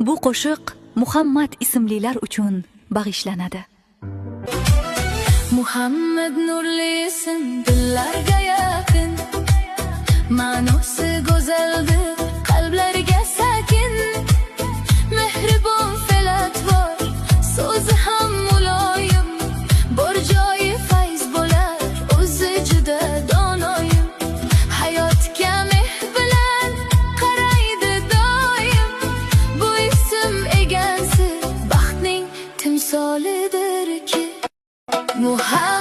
Bu qo'shiq Muhammad ismlilar uchun bag'ishlanadi. Muhammad nurli ism dillarga yaqin, ma'nosi go'zaldir, qalblarga sakin. Mehribon fe'l-atvor, so'zi ham muloyim, bor joyi fayz bo'lar, o'zi juda donoyim. Hayotga mehr bilan qaraydi doim, bu ism egasi baxtning timsolidir ki. Muhammad